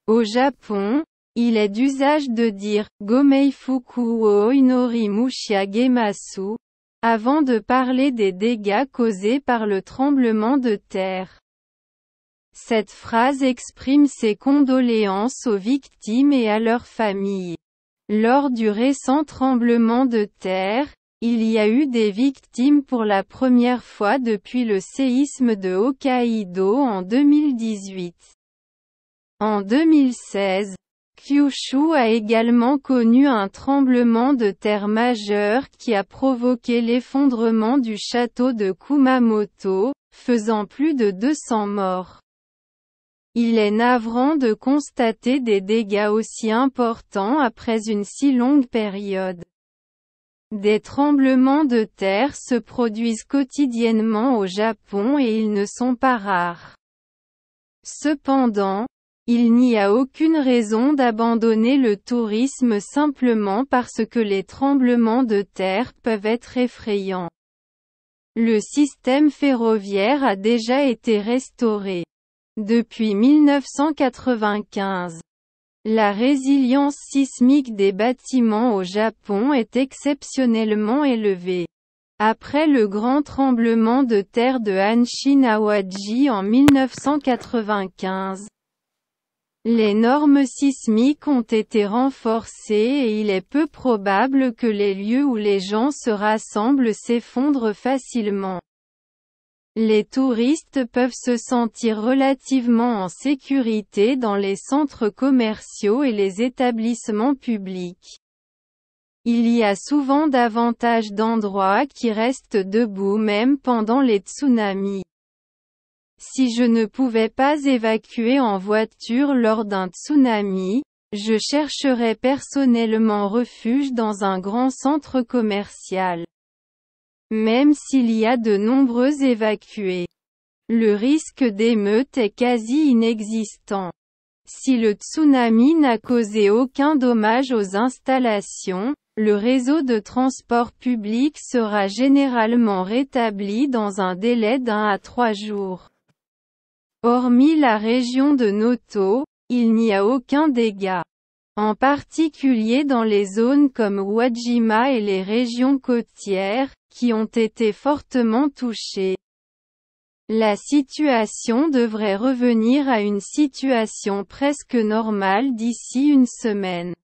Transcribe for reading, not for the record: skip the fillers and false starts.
Au Japon, il est d'usage de dire « Gomeifuku wo inori mushia gemasu » avant de parler des dégâts causés par le tremblement de terre. Cette phrase exprime ses condoléances aux victimes et à leurs familles. Lors du récent tremblement de terre, il y a eu des victimes pour la première fois depuis le séisme de Hokkaido en 2018. En 2016, Kyushu a également connu un tremblement de terre majeur qui a provoqué l'effondrement du château de Kumamoto, faisant plus de 200 morts. Il est navrant de constater des dégâts aussi importants après une si longue période. Des tremblements de terre se produisent quotidiennement au Japon et ils ne sont pas rares. Cependant, il n'y a aucune raison d'abandonner le tourisme simplement parce que les tremblements de terre peuvent être effrayants. Le système ferroviaire a déjà été restauré depuis 1995. La résilience sismique des bâtiments au Japon est exceptionnellement élevée. Après le grand tremblement de terre de Hanshin-Awaji en 1995, les normes sismiques ont été renforcées et il est peu probable que les lieux où les gens se rassemblent s'effondrent facilement. Les touristes peuvent se sentir relativement en sécurité dans les centres commerciaux et les établissements publics. Il y a souvent davantage d'endroits qui restent debout même pendant les tsunamis. Si je ne pouvais pas évacuer en voiture lors d'un tsunami, je chercherais personnellement refuge dans un grand centre commercial. Même s'il y a de nombreux évacués, le risque d'émeute est quasi inexistant. Si le tsunami n'a causé aucun dommage aux installations, le réseau de transport public sera généralement rétabli dans un délai d'1 à 3 jours. Hormis la région de Noto, il n'y a aucun dégât. En particulier dans les zones comme Uwajima et les régions côtières, qui ont été fortement touchées. La situation devrait revenir à une situation presque normale d'ici une semaine.